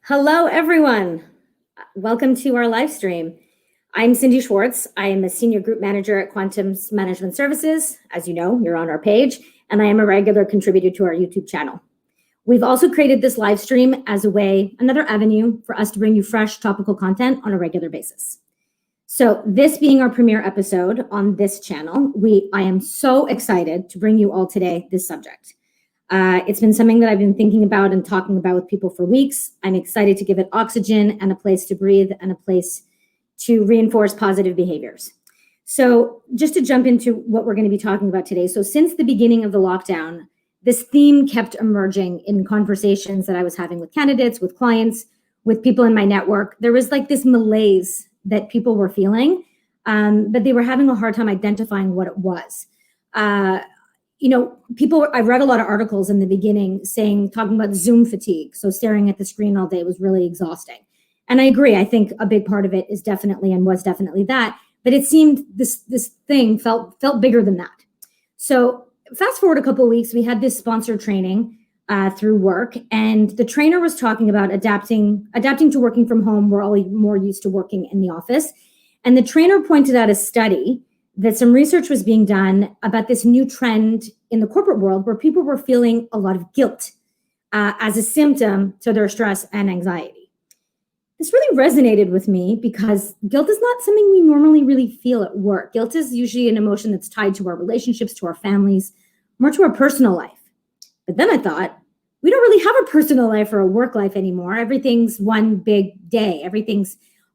Hello, everyone. Welcome to our live stream. I'm Cindy Schwartz. I am a senior group manager at Quantum's Management Services. As you know, you're on our page, and I am a regular contributor to our YouTube channel. We've also created this live stream as a way, another avenue for us to bring you fresh topical content on a regular basis. So this being our premiere episode on this channel, I am so excited to bring you all today this subject. It's been something that I've been thinking about and talking about with people for weeks. I'm excited to give it oxygen and a place to breathe and a place to reinforce positive behaviors. So just to jump into what we're going to be talking about today. So since the beginning of the lockdown, this theme kept emerging in conversations that I was having with candidates, with clients, with people in my network. There was like this malaise that people were feeling, but they were having a hard time identifying what it was. I read a lot of articles in the beginning talking about Zoom fatigue. So staring at the screen all day was really exhausting. And I agree. I think a big part of it is definitely and was definitely that. But it seemed this thing felt bigger than that. So fast forward a couple of weeks, we had this sponsored training through work. And the trainer was talking about adapting to working from home. We're all more used to working in the office. And the trainer pointed out a study that some research was being done about this new trend in the corporate world where people were feeling a lot of guilt as a symptom to their stress and anxiety. This really resonated with me because guilt is not something we normally really feel at work. Guilt is usually an emotion that's tied to our relationships, to our families, more to our personal life. But then I thought, we don't really have a personal life or a work life anymore. Everything's one big day.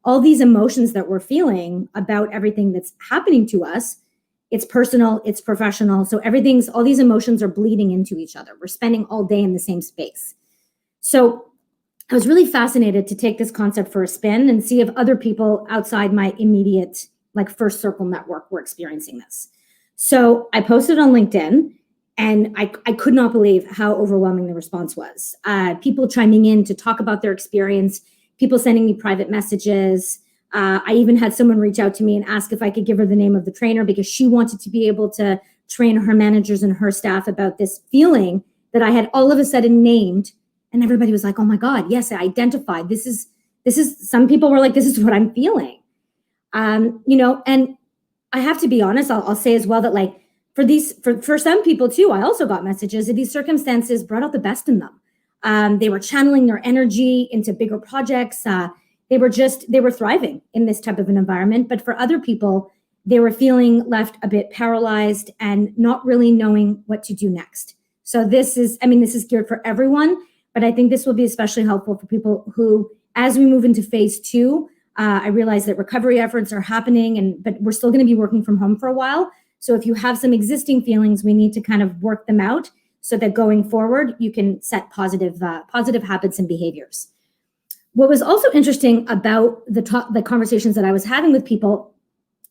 All these emotions that we're feeling about everything that's happening to us, it's personal, it's professional. So all these emotions are bleeding into each other. We're spending all day in the same space. So I was really fascinated to take this concept for a spin and see if other people outside my immediate, first circle network were experiencing this. So I posted on LinkedIn, and I could not believe how overwhelming the response was. People chiming in to talk about their experience, people sending me private messages. I even had someone reach out to me and ask if I could give her the name of the trainer because she wanted to be able to train her managers and her staff about this feeling that I had all of a sudden named. And everybody was like, oh my God, yes, I identified. This is, some people were like, this is what I'm feeling. And I have to be honest, I'll say as well that for some people too, I also got messages that these circumstances brought out the best in them. They were channeling their energy into bigger projects. They were thriving in this type of an environment. But for other people, they were feeling left a bit paralyzed and not really knowing what to do next. So this is geared for everyone, but I think this will be especially helpful for people who, as we move into phase 2, I realize that recovery efforts are happening, but we're still going to be working from home for a while. So if you have some existing feelings, we need to kind of work them out so that going forward, you can set positive habits and behaviors. What was also interesting about the conversations that I was having with people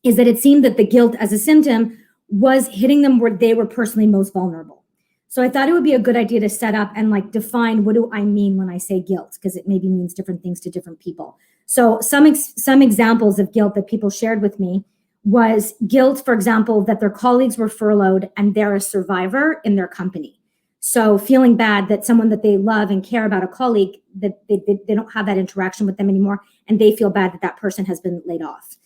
is that it seemed that the guilt as a symptom was hitting them where they were personally most vulnerable. So I thought it would be a good idea to set up and define what do I mean when I say guilt, because it maybe means different things to different people. So some examples of guilt that people shared with me was guilt, for example, that their colleagues were furloughed and they're a survivor in their company. So feeling bad that someone that they love and care about, a colleague, that they don't have that interaction with them anymore, and they feel bad that that person has been laid off.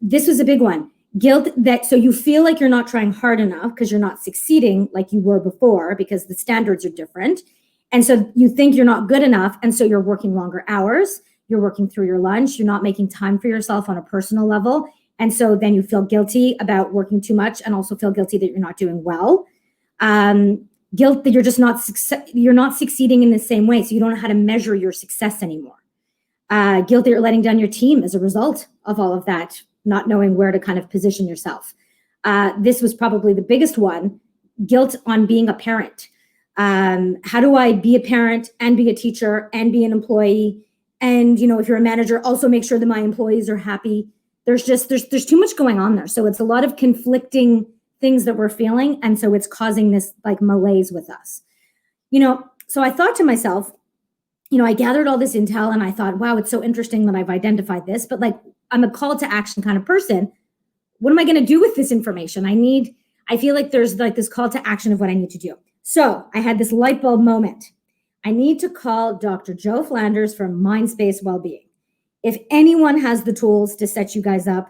This was a big one. Guilt so you feel like you're not trying hard enough because you're not succeeding like you were before because the standards are different. And so you think you're not good enough, and so you're working longer hours, you're working through your lunch, you're not making time for yourself on a personal level. And so then you feel guilty about working too much and also feel guilty that you're not doing well. Guilt that you're not succeeding in the same way, so you don't know how to measure your success anymore. Guilt that you're letting down your team as a result of all of that, not knowing where to kind of position yourself. This was probably the biggest one, guilt on being a parent. How do I be a parent and be a teacher and be an employee? And, if you're a manager, also make sure that my employees are happy. There's too much going on there. So it's a lot of conflicting things that we're feeling. And so it's causing this malaise with us. So I thought to myself, I gathered all this intel and I thought, wow, it's so interesting that I've identified this, but I'm a call to action kind of person. What am I going to do with this information? I feel like there's this call to action of what I need to do. So I had this light bulb moment. I need to call Dr. Joe Flanders from Mindspace Wellbeing. If anyone has the tools to set you guys up,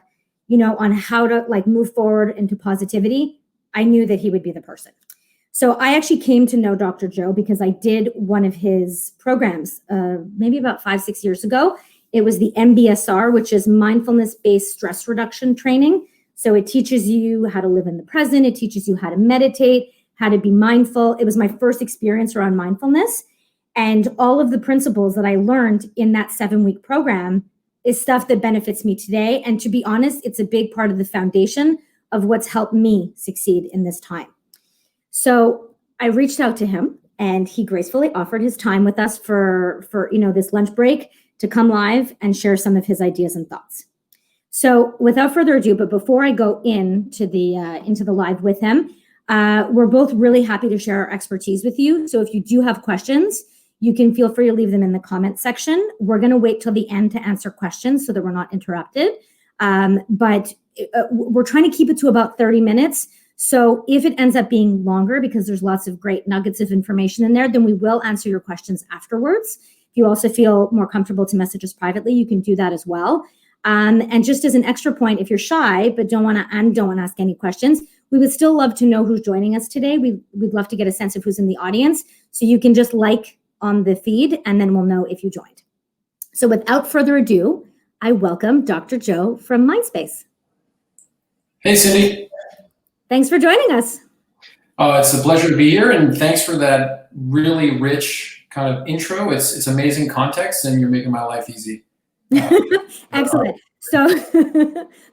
on how to like move forward into positivity, I knew that he would be the person. So I actually came to know Dr. Joe because I did one of his programs maybe about 5-6 years ago. It was the MBSR, which is mindfulness-based stress reduction training. So it teaches you how to live in the present. It teaches you how to meditate, how to be mindful. It was my first experience around mindfulness. And all of the principles that I learned in that 7-week program is stuff that benefits me today. And to be honest, it's a big part of the foundation of what's helped me succeed in this time. So I reached out to him and he gracefully offered his time with us for this lunch break to come live and share some of his ideas and thoughts. So without further ado, but before I go into the live with him, we're both really happy to share our expertise with you. So if you do have questions, you can feel free to leave them in the comment section. We're going to wait till the end to answer questions so that we're not interrupted. But we're trying to keep it to about 30 minutes. So if it ends up being longer, because there's lots of great nuggets of information in there, then we will answer your questions afterwards. If you also feel more comfortable to message us privately, you can do that as well. And just as an extra point, if you're shy but don't want to ask any questions, we would still love to know who's joining us today. We'd love to get a sense of who's in the audience. So you can just like on the feed and then we'll know if you joined. So without further ado, I welcome Dr. Joe from Mindspace. Hey, Cindy. Thanks for joining us. It's a pleasure to be here, and thanks for that really rich kind of intro. It's amazing context, and you're making my life easy. Excellent. So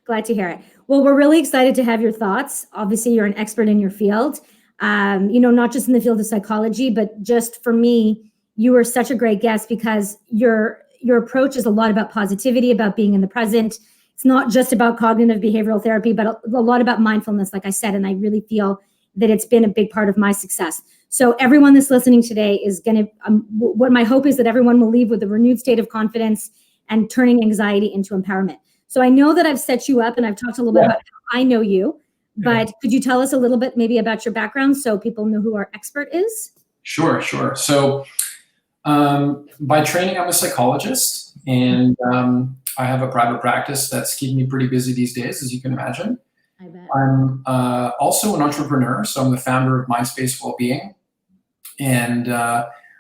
glad to hear it. Well, we're really excited to have your thoughts. Obviously, you're an expert in your field, not just in the field of psychology, but just for me, you were such a great guest because your approach is a lot about positivity, about being in the present. It's not just about cognitive behavioral therapy, but a lot about mindfulness, like I said, and I really feel that it's been a big part of my success. So everyone that's listening today is going to, what my hope is that everyone will leave with a renewed state of confidence and turning anxiety into empowerment. So I know that I've set you up and I've talked a little bit about how I know you, but could you tell us a little bit maybe about your background so people know who our expert is? Sure. So by training, I'm a psychologist, and I have a private practice that's keeping me pretty busy these days, as you can imagine. I bet. I'm also an entrepreneur, so I'm the founder of Mindspace Wellbeing. And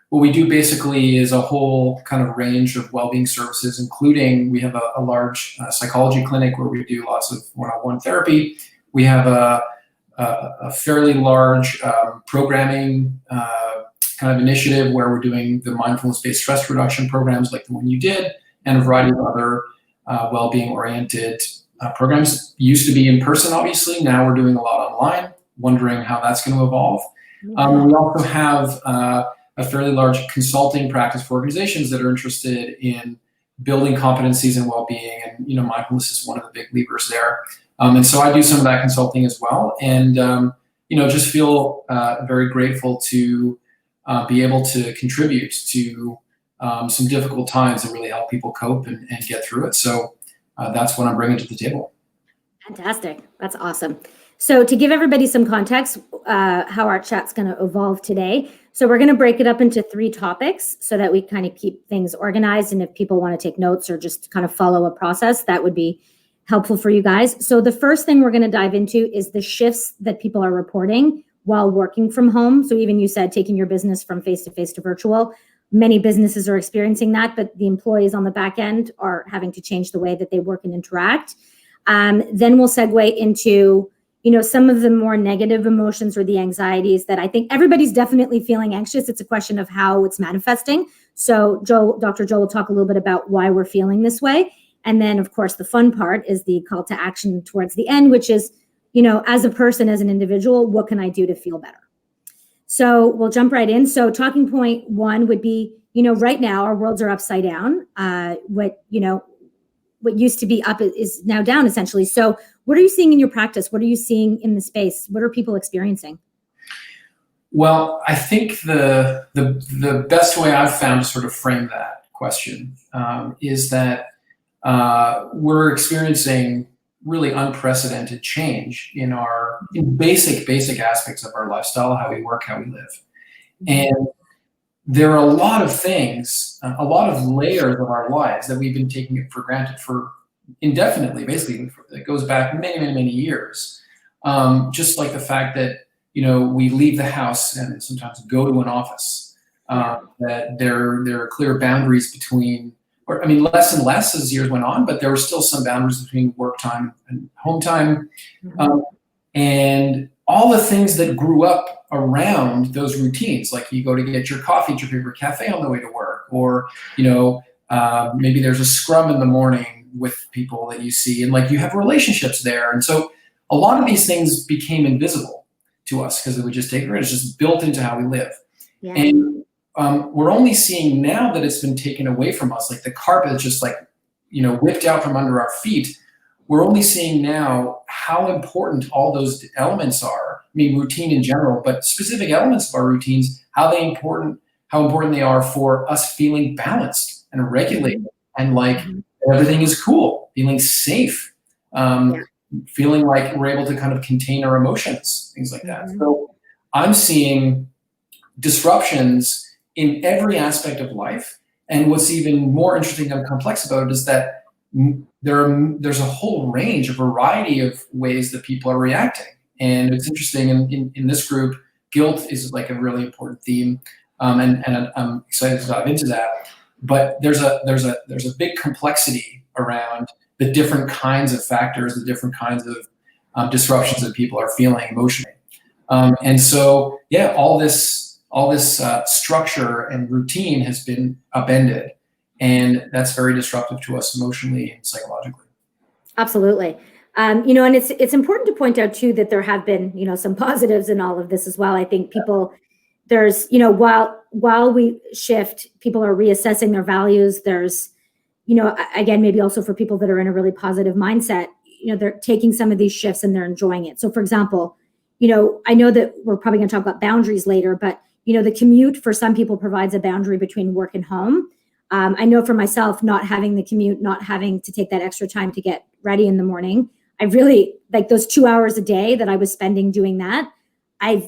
what we do basically is a whole kind of range of well-being services, including we have a large psychology clinic where we do lots of one-on-one therapy. We have a fairly large programming kind of initiative where we're doing the mindfulness-based stress reduction programs like the one you did, and a variety of other well-being oriented programs. Used to be in person, obviously. Now we're doing a lot online, wondering how that's going to evolve. We also have a fairly large consulting practice for organizations that are interested in building competencies in well-being, and mindfulness is one of the big levers there. And so I do some of that consulting as well, and just feel very grateful to be able to contribute to some difficult times that really help people cope and get through it. So that's what I'm bringing to the table. Fantastic. That's awesome. So to give everybody some context, how our chat's going to evolve today. So we're going to break it up into 3 topics so that we kind of keep things organized. And if people want to take notes or just kind of follow a process, that would be helpful for you guys. So the first thing we're going to dive into is the shifts that people are reporting while working from home. So even you said taking your business from face-to-face to virtual. Many businesses are experiencing that, but the employees on the back end are having to change the way that they work and interact. Then we'll segue into some of the more negative emotions or the anxieties that I think everybody's definitely feeling anxious. It's a question of how it's manifesting. So Dr. Joe will talk a little bit about why we're feeling this way. And then, of course, the fun part is the call to action towards the end, which is, as a person, as an individual, what can I do to feel better? So we'll jump right in. So talking point 1 would be, right now our worlds are upside down. What used to be up is now down, essentially. So what are you seeing in your practice? What are you seeing in the space? What are people experiencing? Well, I think the best way I've found to sort of frame that question is that we're experiencing really unprecedented change in basic aspects of our lifestyle, how we work, how we live. And there are a lot of things, a lot of layers of our lives that we've been taking it for granted for indefinitely, basically. It goes back many, many, many years. Just like the fact that, we leave the house and sometimes go to an office, that there are clear boundaries between, or I mean, less and less as years went on, but there were still some boundaries between work time and home time. And all the things that grew up around those routines, like you go to get your coffee at your favorite cafe on the way to work, or, maybe there's a scrum in the morning with people that you see, and like you have relationships there. And so a lot of these things became invisible to us because we just take it, it's just built into how we live. Yeah. And we're only seeing now that it's been taken away from us, like the carpet is just like, whipped out from under our feet. We're only seeing now how important all those elements are. I mean, routine in general, but specific elements of our routines, how important they are for us feeling balanced and regulated, and like everything is cool, feeling safe, feeling like we're able to kind of contain our emotions, things like that. So I'm seeing disruptions in every aspect of life. And what's even more interesting and complex about it is that there's a whole range, a variety of ways that people are reacting. And it's interesting in this group, guilt is like a really important theme. And I'm excited to dive into that. But there's a big complexity around the different kinds of factors, the different kinds of disruptions that people are feeling emotionally. And so, all this structure and routine has been upended, and that's very disruptive to us emotionally and psychologically. Absolutely. And it's important to point out too that there have been, some positives in all of this as well. I think there's, while we shift, people are reassessing their values. There's, again, maybe also for people that are in a really positive mindset, they're taking some of these shifts and they're enjoying it. So for example, I know that we're probably going to talk about boundaries later, but, the commute for some people provides a boundary between work and home. I know for myself, not having the commute, not having to take that extra time to get ready in the morning, I really like those 2 hours a day that I was spending doing that. I've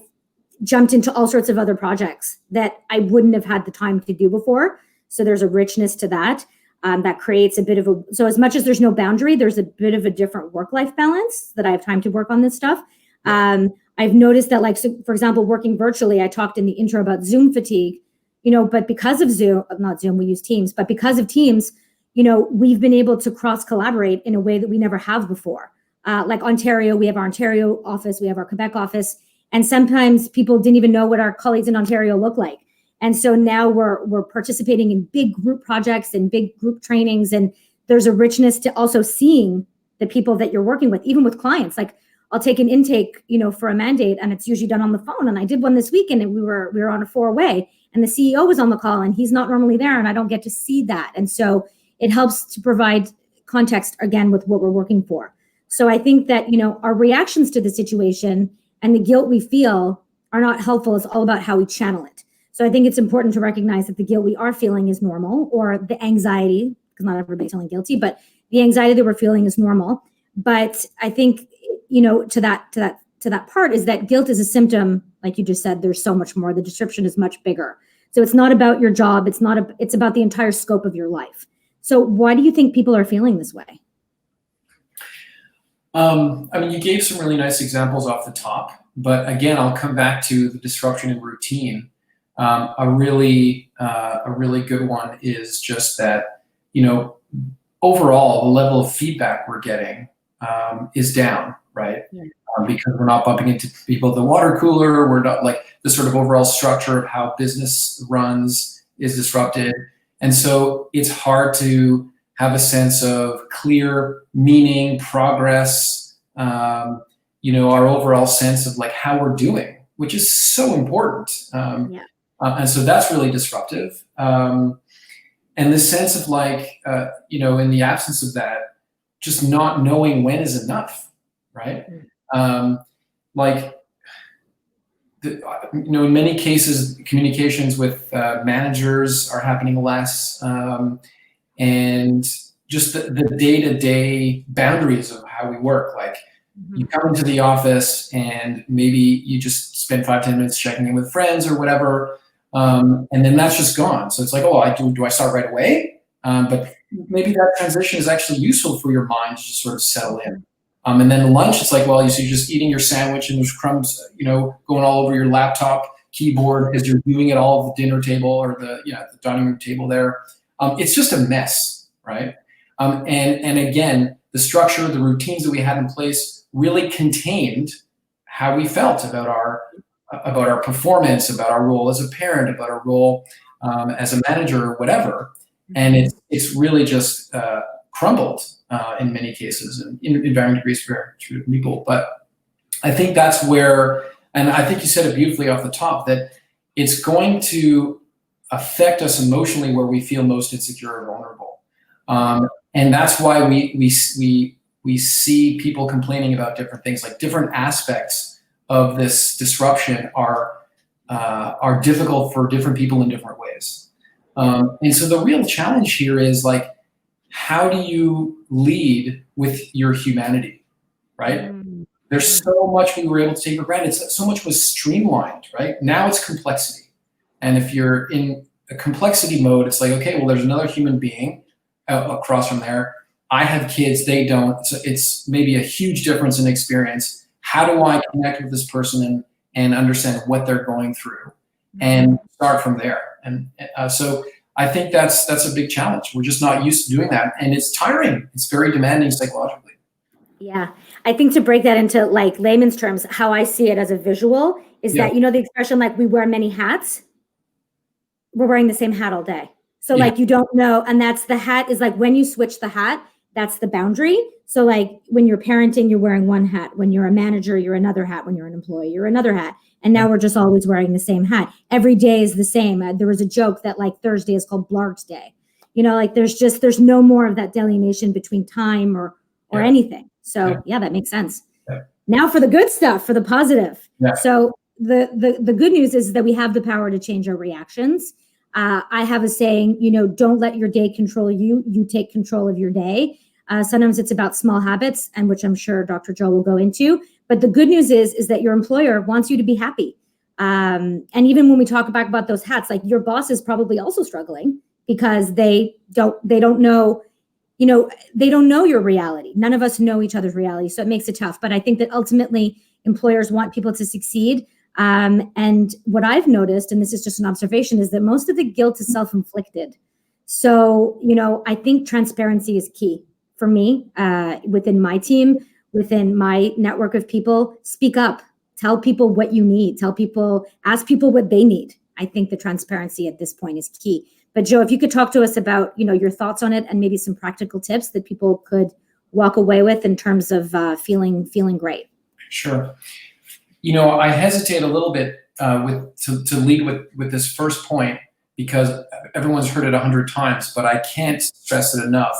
jumped into all sorts of other projects that I wouldn't have had the time to do before. So there's a richness to that. That creates a bit of so as much as there's no boundary, there's a bit of a different work-life balance that I have time to work on this stuff. I've noticed that, like, so for example, working virtually, I talked in the intro about Zoom fatigue, but because of not Zoom, we use Teams, but because of Teams, we've been able to cross collaborate in a way that we never have before. Like Ontario, we have our Ontario office, we have our Quebec office, and sometimes people didn't even know what our colleagues in Ontario look like. And so now we're participating in big group projects and big group trainings, and there's a richness to also seeing the people that you're working with, even with clients. Like I'll take an intake, for a mandate, and it's usually done on the phone. And I did one this weekend, and we were on a 4-way, and the CEO was on the call, and he's not normally there, and I don't get to see that. And so it helps to provide context again with what we're working for. So I think that, our reactions to the situation and the guilt we feel are not helpful. It's all about how we channel it. So I think it's important to recognize that the guilt we are feeling is normal, or the anxiety, because not everybody's feeling guilty, but the anxiety that we're feeling is normal. But I think, to that part is that guilt is a symptom. Like you just said, there's so much more. The description is much bigger. So it's not about your job. It's about the entire scope of your life. So why do you think people are feeling this way? You gave some really nice examples off the top, but again, I'll come back to the disruption in routine. A really good one is just that, overall, the level of feedback we're getting is down, right? Yeah. Because we're not bumping into people at the water cooler. We're not, like, the sort of overall structure of how business runs is disrupted. And so it's hard to have a sense of clear meaning, progress, our overall sense of like how we're doing, which is so important. And so that's really disruptive. And the sense of like, in the absence of that, just not knowing when is enough, right? In many cases, communications with managers are happening less, and just the day-to-day boundaries of how we work. Like, you come into the office and maybe you just spend 5-10 minutes checking in with friends or whatever, And then that's just gone. So it's like, oh, do I start right away? But maybe that transition is actually useful for your mind to just sort of settle in. And then lunch, it's like, well, so you're just eating your sandwich and there's crumbs, going all over your laptop keyboard as you're doing it all at the dinner table or the dining room table there. It's just a mess, right? And again, the structure, the routines that we had in place really contained how we felt about our performance, about our role as a parent, about our role as a manager or whatever. And it's really just crumbled in many cases, and in varying degrees for people. But I think that's where, and I think you said it beautifully off the top, that it's going to affect us emotionally where we feel most insecure or vulnerable. And that's why we see people complaining about different things, like different aspects of this disruption are difficult for different people in different ways. And so the real challenge here is like, how do you lead with your humanity, right? There's so much we were able to take for granted. So much was streamlined, right? Now it's complexity. And if you're in a complexity mode, it's like, okay, well, there's another human being across from there. I have kids, they don't. So it's maybe a huge difference in experience. How do I connect with this person and understand what they're going through and start from there? And so I think that's a big challenge. We're just not used to doing that. And it's tiring. It's very demanding psychologically. Yeah. I think to break that into like layman's terms, how I see it as a visual is that, the expression, like, we wear many hats. We're wearing the same hat all day. So like, you don't know. And that's the hat is like, when you switch the hat, that's the boundary. So like when you're parenting, you're wearing one hat. When you're a manager, you're another hat. When you're an employee, you're another hat. And now we're just always wearing the same hat. Every day is the same. There was a joke that like Thursday is called Blarg's Day. Like there's no more of that delineation between time or anything. So that makes sense. Yeah. Now for the good stuff, for the positive. Yeah. So the good news is that we have the power to change our reactions. I have a saying, don't let your day control you. You take control of your day. Sometimes it's about small habits, and which I'm sure Dr. Joe will go into. But the good news is that your employer wants you to be happy. And even when we talk about those hats, like your boss is probably also struggling because they don't know, they don't know your reality. None of us know each other's reality. So it makes it tough. But I think that ultimately employers want people to succeed. And what I've noticed, and this is just an observation, is that most of the guilt is self-inflicted. So, I think transparency is key for me, within my team, within my network of people. Speak up, tell people what you need, ask people what they need. I think the transparency at this point is key. But Joe, if you could talk to us about, your thoughts on it and maybe some practical tips that people could walk away with in terms of feeling great. Sure. I hesitate a little bit to lead with this first point because everyone's heard it 100 times, but I can't stress it enough.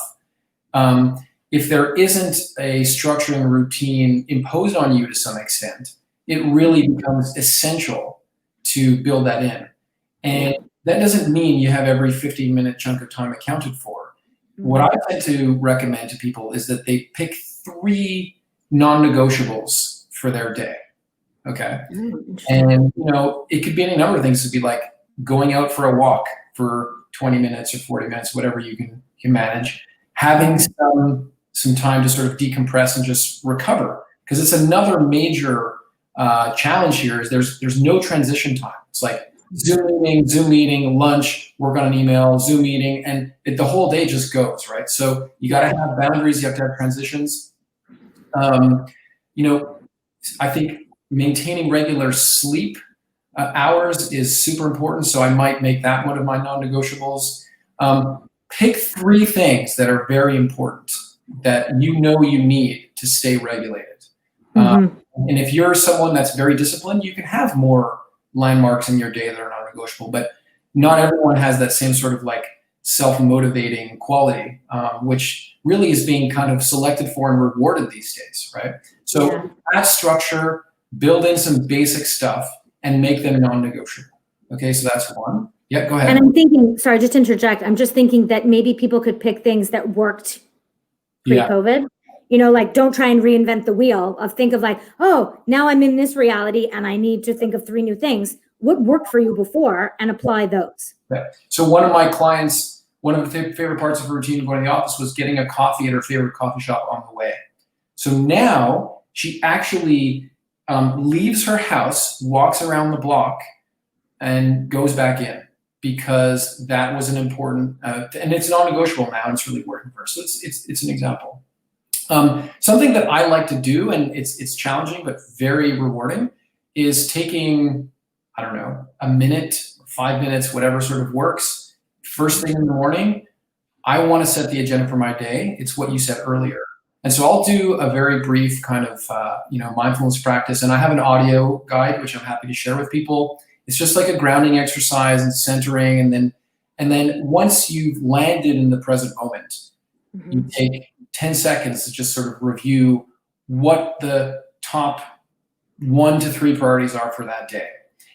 If there isn't a structuring routine imposed on you to some extent, it really becomes essential to build that in. And that doesn't mean you have every 15-minute chunk of time accounted for. What I tend to recommend to people is that they pick 3 non-negotiables for their day. Okay. And, it could be any number of things. It'd be like going out for a walk for 20 minutes or 40 minutes, whatever you can manage, having some time to sort of decompress and just recover. Because it's another major challenge here is there's no transition time. It's like Zoom meeting, lunch, work on an email, Zoom meeting, and the whole day just goes, right? So you got to have boundaries. You have to have transitions. I think maintaining regular sleep hours is super important. So I might make that one of my non-negotiables. Pick 3 things that are very important that you need to stay regulated. And if you're someone that's very disciplined, you can have more landmarks in your day that are non-negotiable, but not everyone has that same sort of like self-motivating quality, which really is being kind of selected for and rewarded these days, right? So add structure, build in some basic stuff, and make them non-negotiable. Okay, so that's one. Yeah, go ahead. And I'm thinking, sorry, just to interject, I'm just thinking that maybe people could pick things that worked pre-COVID. Like don't try and reinvent the wheel think of like, oh, now I'm in this reality and I need to think of 3 new things. what worked for you before and apply those. Okay. So one of my clients, one of the favorite parts of her routine of going to the office was getting a coffee at her favorite coffee shop on the way. So now she actually leaves her house, walks around the block, and goes back in, because that was an important, and it's non-negotiable now, and it's really working for her. So it's an example. Something that I like to do, and it's challenging but very rewarding, is taking, I don't know, a minute, 5 minutes, whatever sort of works. First thing in the morning, I want to set the agenda for my day. It's what you said earlier. And so I'll do a very brief kind of, mindfulness practice. And I have an audio guide, which I'm happy to share with people. It's just like a grounding exercise and centering. And then once you've landed in the present moment, you take 10 seconds to just sort of review what the top 1 to 3 priorities are for that day.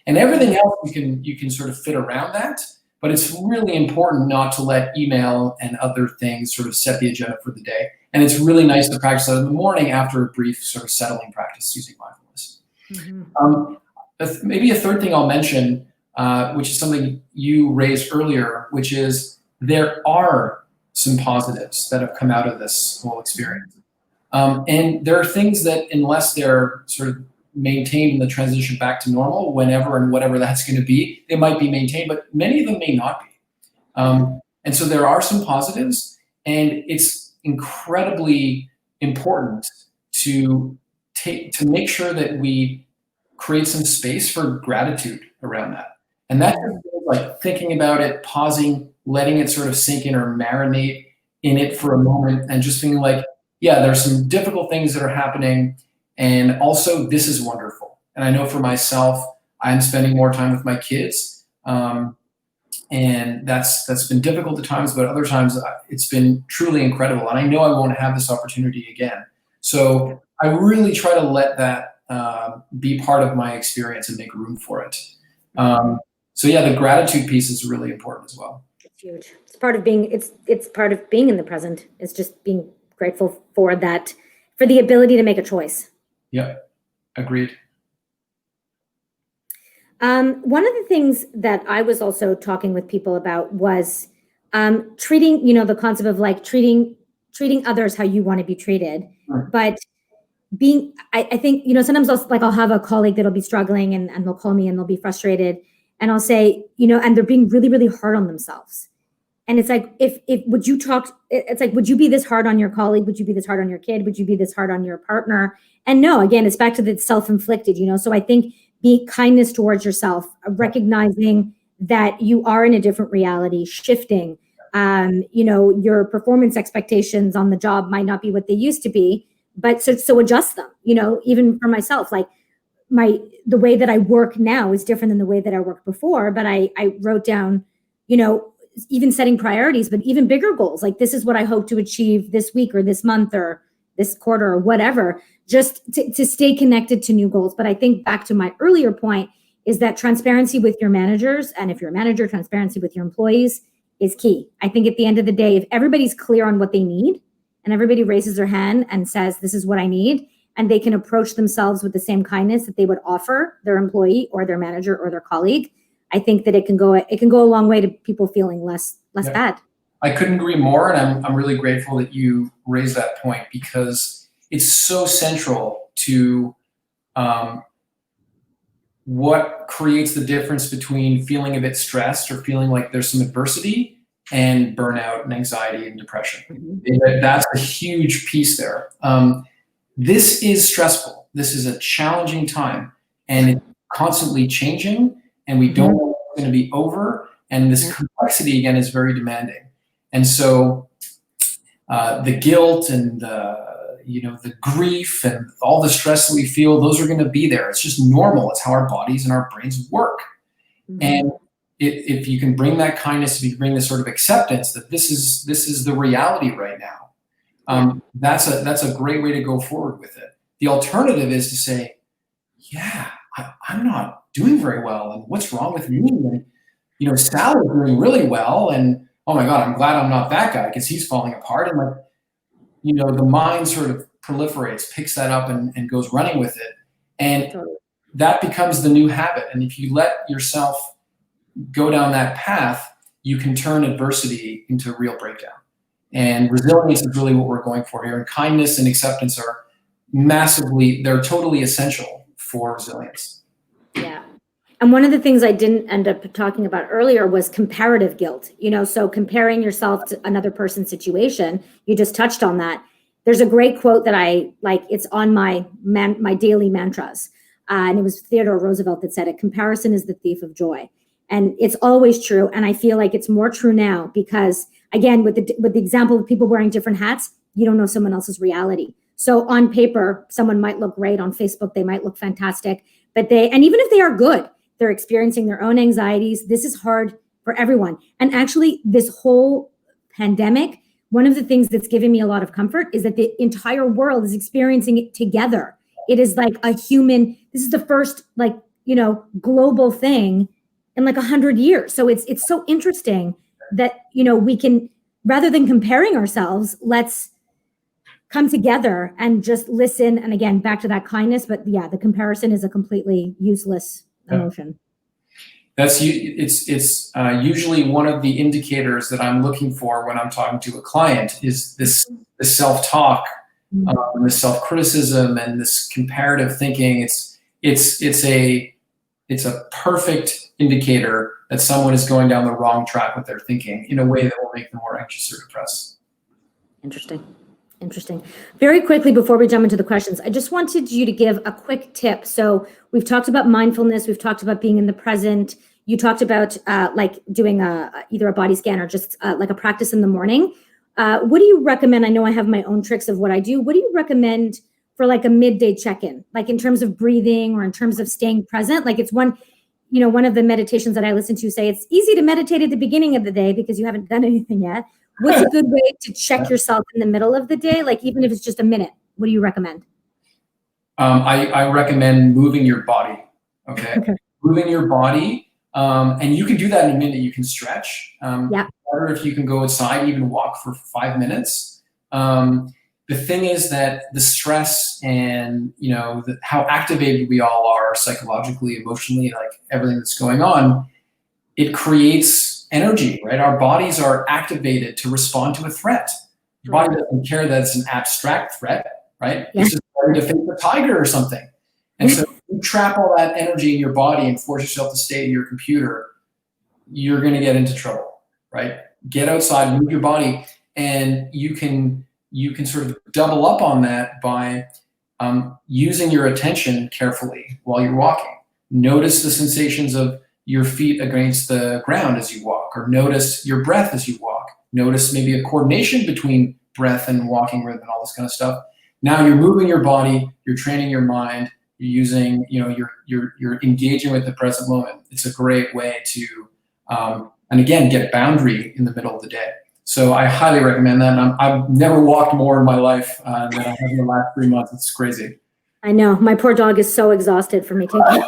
And everything else you can sort of fit around that, but it's really important not to let email and other things sort of set the agenda for the day. And it's really nice to practice that in the morning after a brief sort of settling practice using mindfulness. Maybe a third thing I'll mention, which is something you raised earlier, which is there are some positives that have come out of this whole experience. And there are things that, unless they're sort of maintained in the transition back to normal, whenever and whatever that's going to be, they might be maintained, but many of them may not be. And so there are some positives, and it's incredibly important to make sure that we create some space for gratitude around that. And that's like thinking about it, pausing, letting it sort of sink in or marinate in it for a moment, and just feeling like, yeah, there's some difficult things that are happening, and also this is wonderful. And I know for myself, I'm spending more time with my kids, and that's been difficult at times, but other times it's been truly incredible. And I know I won't have this opportunity again. So I really try to let that be part of my experience and make room for it. So yeah, the gratitude piece is really important as well. It's huge. It's part of being, it's part of being in the present. It's just being grateful for that, for the ability to make a choice. Yeah, agreed. One of the things that I was also talking with people about was treating, the concept of like treating others how you want to be treated. Right. But being, I think, sometimes I'll have a colleague that'll be struggling and they'll call me and they'll be frustrated. And I'll say, and they're being really, really hard on themselves. And it's like, would you be this hard on your colleague? Would you be this hard on your kid? Would you be this hard on your partner? And no, again, it's back to the self-inflicted, So I think be kindness towards yourself, recognizing that you are in a different reality, shifting, your performance expectations on the job might not be what they used to be, but so adjust them, even for myself, like the way that I work now is different than the way that I worked before, but I wrote down, even setting priorities, but even bigger goals. Like, this is what I hope to achieve this week or this month or this quarter or whatever, just to stay connected to new goals. But I think back to my earlier point is that transparency with your managers, and if you're a manager, transparency with your employees is key. I think at the end of the day, if everybody's clear on what they need and everybody raises their hand and says, this is what I need, and they can approach themselves with the same kindness that they would offer their employee or their manager or their colleague, I think that it can go a long way to people feeling less bad. I couldn't agree more, and I'm really grateful that you raised that point, because it's so central to what creates the difference between feeling a bit stressed or feeling like there's some adversity and burnout and anxiety and depression. Mm-hmm. That's a huge piece there. This is stressful. This is a challenging time, and it's constantly changing, and we don't know what's going to be over. And this complexity, again, is very demanding. And so the guilt and the grief and all the stress that we feel, those are going to be there. It's just normal. It's how our bodies and our brains work. Mm-hmm. And if you can bring that kindness, if you can bring this sort of acceptance that this is the reality right now, that's a great way to go forward with it. The alternative is to say, yeah, I'm not doing very well, and what's wrong with me? And Sal is doing really well, and oh my God, I'm glad I'm not that guy because he's falling apart. And the mind sort of proliferates, picks that up and goes running with it. And that becomes the new habit. And if you let yourself go down that path, you can turn adversity into a real breakdown. And resilience is really what we're going for here. And kindness and acceptance are they're totally essential for resilience. Yeah. And one of the things I didn't end up talking about earlier was comparative guilt. So comparing yourself to another person's situation, you just touched on that. There's a great quote that I like. It's on my daily mantras. And it was Theodore Roosevelt that said it: comparison is the thief of joy. And it's always true. And I feel like it's more true now because, again, with the example of people wearing different hats, you don't know someone else's reality. So on paper, someone might look great. On Facebook, they might look fantastic. And even if they are good, they're experiencing their own anxieties. This is hard for everyone. And actually, this whole pandemic, one of the things that's given me a lot of comfort is that the entire world is experiencing it together. It is like this is the first global thing in like 100 years. So it's so interesting that, we can, rather than comparing ourselves, let's come together and just listen. And again, back to that kindness, but yeah, the comparison is a completely useless emotion. It's usually one of the indicators that I'm looking for when I'm talking to a client is this self-talk, this self-criticism, and this comparative thinking. It's a perfect indicator that someone is going down the wrong track with their thinking in a way that will make them more anxious or depressed. Interesting. Very quickly, before we jump into the questions, I just wanted you to give a quick tip. So we've talked about mindfulness. We've talked about being in the present. You talked about doing either a body scan or just like a practice in the morning. What do you recommend? I know I have my own tricks of what I do. What do you recommend for like a midday check-in, like in terms of breathing or in terms of staying present? Like it's one of the meditations that I listen to say it's easy to meditate at the beginning of the day because you haven't done anything yet. What's a good way to check yourself in the middle of the day? Like even if it's just a minute, what do you recommend? I recommend moving your body. Okay. Moving your body. And you can do that in a minute. You can stretch. Or if you can go outside, even walk for 5 minutes. The thing is that the stress and, how activated we all are psychologically, emotionally, like everything that's going on, it creates energy, right? Our bodies are activated to respond to a threat. Your body doesn't care that it's an abstract threat, right? It's just ready to face a tiger or something. And so if you trap all that energy in your body and force yourself to stay at your computer, you're going to get into trouble, right? Get outside, move your body, and you can sort of double up on that by using your attention carefully while you're walking. Notice the sensations of your feet against the ground as you walk, or notice your breath as you walk. Notice maybe a coordination between breath and walking rhythm and all this kind of stuff. Now you're moving your body, you're training your mind, you're using, you're engaging with the present moment. It's a great way to, and again, get boundary in the middle of the day. So I highly recommend that. And I've never walked more in my life than I have in the last 3 months. It's crazy. I know. My poor dog is so exhausted from me taking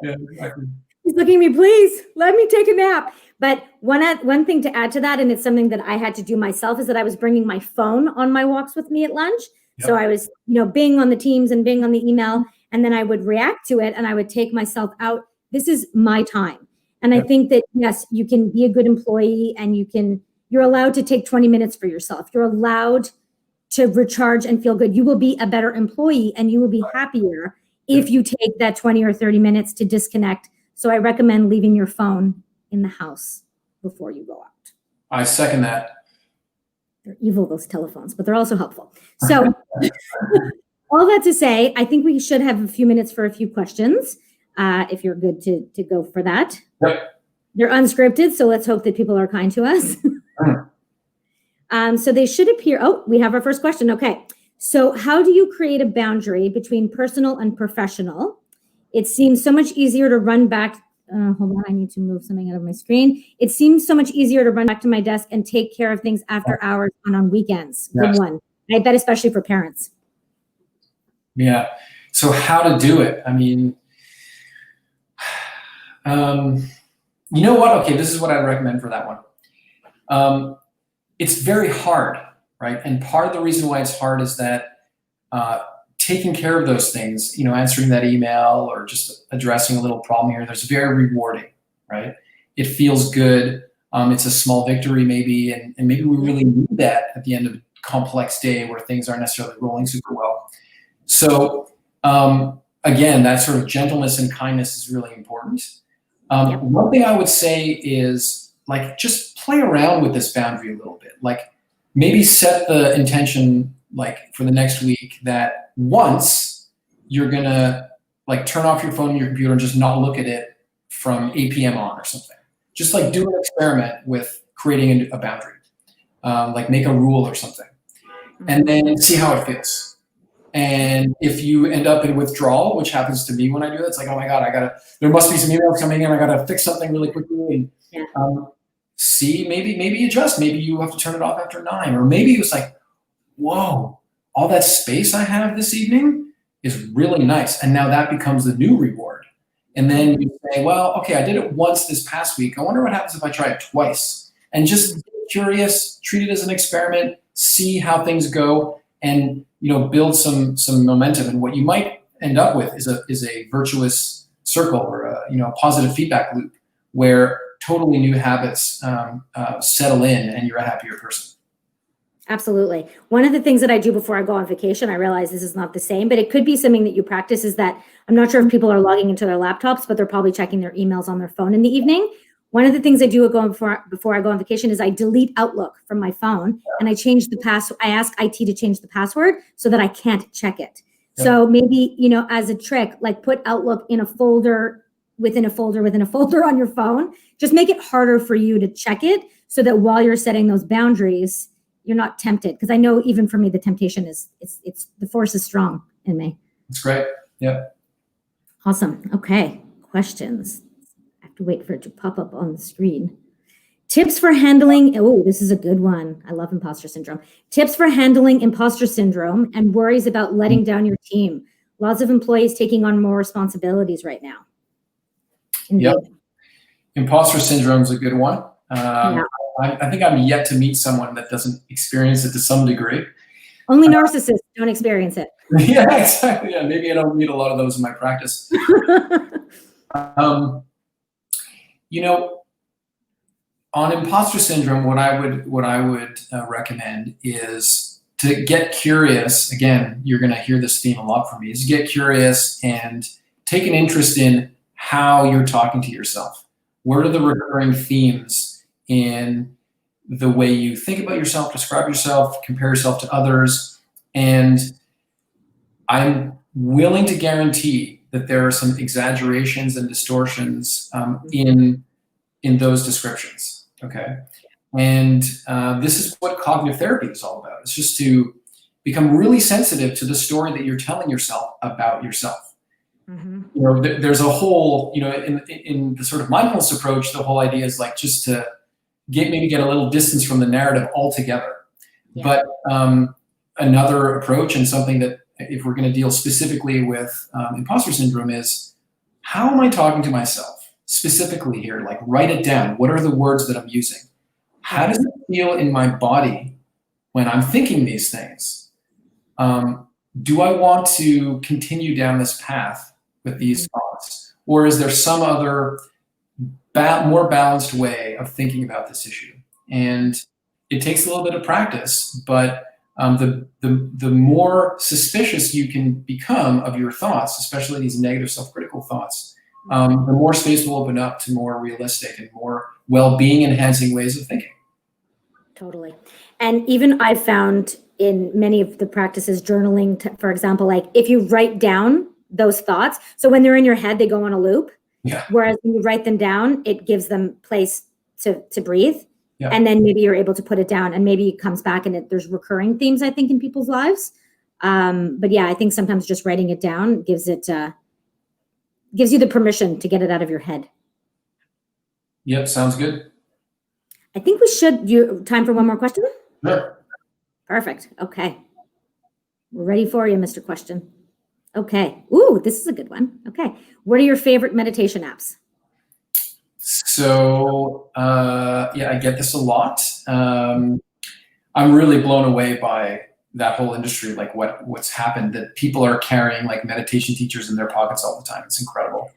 Yeah, exactly. He's looking at me, please let me take a nap. But one thing to add to that, and it's something that I had to do myself, is that I was bringing my phone on my walks with me at lunch. Yep. So I was, Bing on the Teams and Bing on the email, and then I would react to it and I would take myself out. This is my time. And I think that, yes, you can be a good employee and you're allowed to take 20 minutes for yourself. You're allowed to recharge and feel good. You will be a better employee and you will be happier if you take that 20 or 30 minutes to disconnect. So I recommend leaving your phone in the house before you go out. I second that. They're evil, those telephones, but they're also helpful. So all that to say, I think we should have a few minutes for a few questions, if you're good to go for that. Yep. They're unscripted, so let's hope that people are kind to us. So they should appear. Oh, we have our first question. Okay. So how do you create a boundary between personal and professional? It seems so much easier to run back. Hold on, I need to move something out of my screen. It seems so much easier to run back to my desk and take care of things after hours and on weekends. Good one. I bet especially for parents. Yeah. So how to do it? I mean, you know what? Okay, this is what I'd recommend for that one. It's very hard, right? And part of the reason why it's hard is that taking care of those things, answering that email or just addressing a little problem here, that's very rewarding, right? It feels good. It's a small victory maybe, and maybe we really need that at the end of a complex day where things aren't necessarily rolling super well. So again, that sort of gentleness and kindness is really important. One thing I would say is like just play around with this boundary a little bit. Like maybe set the intention like for the next week that once you're gonna like turn off your phone and your computer and just not look at it from 8 p.m. on or something. Just like do an experiment with creating a boundary, like make a rule or something, and then see how it feels. And if you end up in withdrawal, which happens to me when I do that, it's like, oh my God, there must be some emails coming in. I gotta fix something really quickly and see, maybe adjust. Maybe you have to turn it off after 9, or maybe it was like, whoa, all that space I have this evening is really nice. And now that becomes the new reward. And then you say, well, okay, I did it once this past week. I wonder what happens if I try it twice. And just be curious, treat it as an experiment, see how things go, and build some momentum. And what you might end up with is a virtuous circle or a positive feedback loop where totally new habits settle in and you're a happier person. Absolutely. One of the things that I do before I go on vacation, I realize this is not the same, but it could be something that you practice, is that I'm not sure if people are logging into their laptops, but they're probably checking their emails on their phone in the evening. One of the things I do before I go on vacation is I delete Outlook from my phone and I change the password. I ask IT to change the password so that I can't check it. Yeah. So maybe, as a trick, like put Outlook in a folder within a folder within a folder on your phone. Just make it harder for you to check it so that while you're setting those boundaries, you're not tempted. Because I know even for me, the temptation is the force is strong in me. That's great. Yeah. Awesome. Okay. Questions. I have to wait for it to pop up on the screen. Tips for handling. Oh, this is a good one. I love imposter syndrome. Tips for handling imposter syndrome and worries about letting down your team. Lots of employees taking on more responsibilities right now. Yep. Imposter syndrome is a good one. I think I'm yet to meet someone that doesn't experience it to some degree. Only narcissists don't experience it. Yeah, exactly. Yeah, maybe I don't meet a lot of those in my practice. On imposter syndrome, what I would recommend is to get curious. Again, you're going to hear this theme a lot from me. Is get curious and take an interest in how you're talking to yourself. What are the recurring themes in the way you think about yourself, describe yourself, compare yourself to others? And I'm willing to guarantee that there are some exaggerations and distortions in those descriptions. Okay, and this is what cognitive therapy is all about. It's just to become really sensitive to the story that you're telling yourself about yourself. Mm-hmm. There's a whole, in the sort of mindfulness approach, the whole idea is like just to get a little distance from the narrative altogether. Yeah. But another approach, and something that if we're going to deal specifically with imposter syndrome, is how am I talking to myself specifically here? Like write it down. What are the words that I'm using? How does it feel in my body when I'm thinking these things? Do I want to continue down this path with these thoughts? Or is there some other more balanced way of thinking about this issue? And it takes a little bit of practice, but the more suspicious you can become of your thoughts, especially these negative self-critical thoughts, the more space will open up to more realistic and more well-being enhancing ways of thinking. Totally. And even I've found in many of the practices, journaling, for example, like if you write down those thoughts, so when they're in your head, they go on a loop. Yeah. Whereas when you write them down, it gives them place to breathe. Yeah. And then maybe you're able to put it down, and maybe it comes back, and there's recurring themes, I think, in people's lives. But yeah, I think sometimes just writing it down gives you the permission to get it out of your head. Yep. Sounds good. I think we should, time for one more question? Sure. Perfect. Okay. We're ready for you, Mr. Question. Okay. Ooh, this is a good one. Okay. What are your favorite meditation apps? So, I get this a lot. I'm really blown away by that whole industry, like what's happened, that people are carrying like meditation teachers in their pockets all the time. It's incredible.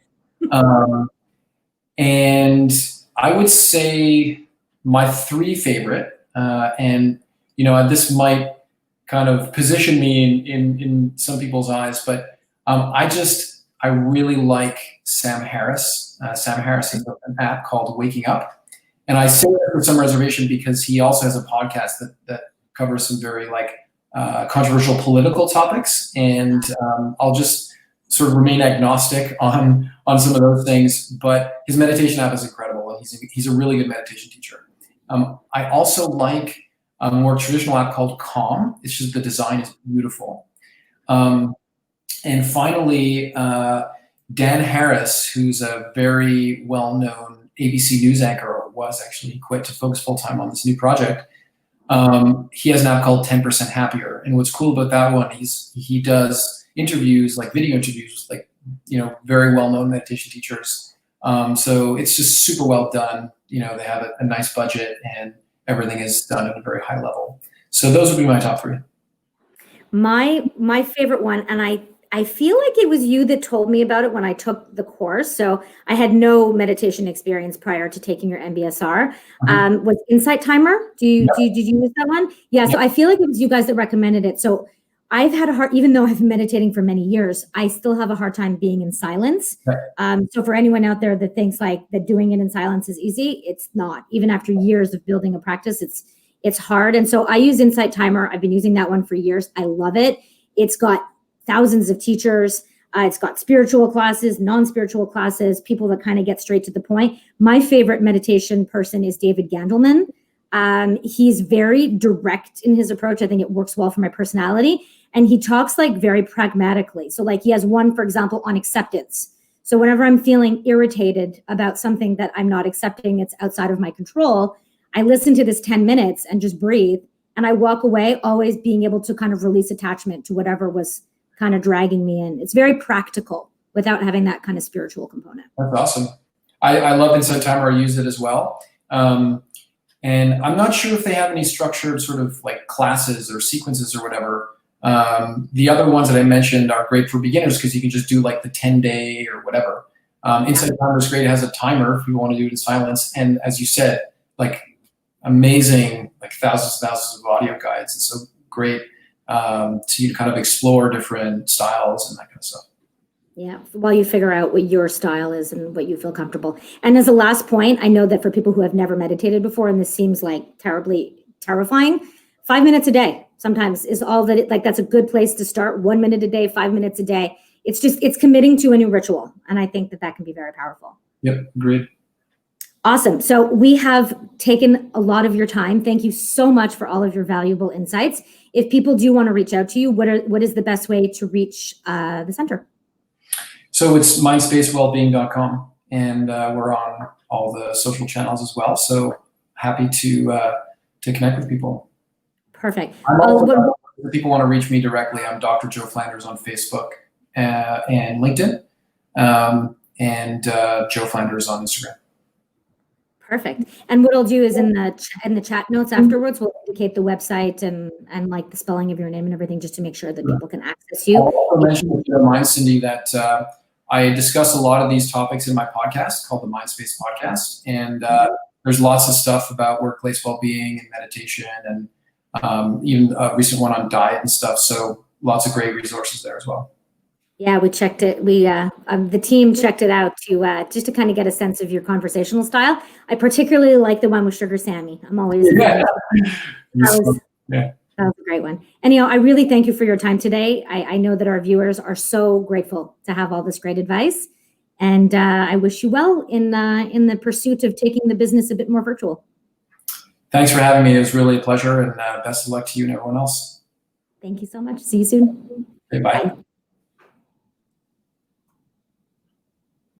And I would say my three favorite, and this might kind of position me in some people's eyes, but I really like Sam Harris. Sam Harris has an app called Waking Up, and I say that with some reservation because he also has a podcast that covers some very controversial political topics, and I'll just sort of remain agnostic on some of those things. But his meditation app is incredible, and he's a really good meditation teacher. I also like a more traditional app called Calm. It's just the design is beautiful. And finally, Dan Harris, who's a very well-known ABC News anchor, or was actually, he quit to focus full-time on this new project. He has an app called 10% Happier. And what's cool about that one, he does interviews, like video interviews, very well-known meditation teachers. So it's just super well done. They have a nice budget, and everything is done at a very high level. So those would be my top three. My favorite one, and I feel like it was you that told me about it when I took the course. So I had no meditation experience prior to taking your MBSR. Was Insight Timer? Did you use that one? Yeah. So I feel like it was you guys that recommended it. So I've had even though I've been meditating for many years, I still have a hard time being in silence. So for anyone out there that thinks like that doing it in silence is easy, it's not. Even after years of building a practice, it's hard. And so I use Insight Timer. I've been using that one for years. I love it. It's got thousands of teachers. It's got spiritual classes, non-spiritual classes, people that kind of get straight to the point. My favorite meditation person is David Gandelman. He's very direct in his approach. I think it works well for my personality. And he talks very pragmatically. So he has one, for example, on acceptance. So whenever I'm feeling irritated about something that I'm not accepting, it's outside of my control, I listen to this 10 minutes and just breathe. And I walk away always being able to kind of release attachment to whatever was kind of dragging me in. It's very practical without having that kind of spiritual component. That's awesome. I love Insight Timer. I use it as well. And I'm not sure if they have any structured sort of classes or sequences or whatever. The other ones that I mentioned are great for beginners because you can just do the 10-day or whatever. Insight Timer is great. It has a timer if you want to do it in silence. And as you said, amazing, thousands of audio guides. It's so great to kind of explore different styles and that kind of stuff. Yeah, while you figure out what your style is and what you feel comfortable. And as a last point, I know that for people who have never meditated before, and this seems terribly terrifying, 5 minutes a day sometimes is all that that's a good place to start. 1 minute a day, 5 minutes a day. It's committing to a new ritual. And I think that can be very powerful. Yep, agreed. Awesome. So we have taken a lot of your time. Thank you so much for all of your valuable insights. If people do want to reach out to you, what is the best way to reach the center? So it's mindspacewellbeing.com, and we're on all the social channels as well. So happy to connect with people. Perfect. If people want to reach me directly, I'm Dr. Joe Flanders on Facebook and LinkedIn, and Joe Flanders on Instagram. Perfect. And what I'll do is in the chat notes afterwards, we'll indicate the website and the spelling of your name and everything, just to make sure that people can access you. I'll also mention, if you don't mind, Cindy, that I discuss a lot of these topics in my podcast called the Mindspace Podcast, and there's lots of stuff about workplace well-being and meditation, and even a recent one on diet and stuff. So lots of great resources there as well. Yeah, we checked it. The team checked it out just to kind of get a sense of your conversational style. I particularly like the one with Sugar Sammy. I'm always that was a great one. And I really thank you for your time today. I know that our viewers are so grateful to have all this great advice, and I wish you well in the pursuit of taking the business a bit more virtual. Thanks for having me. It was really a pleasure, and best of luck to you and everyone else. Thank you so much. See you soon. Okay, bye.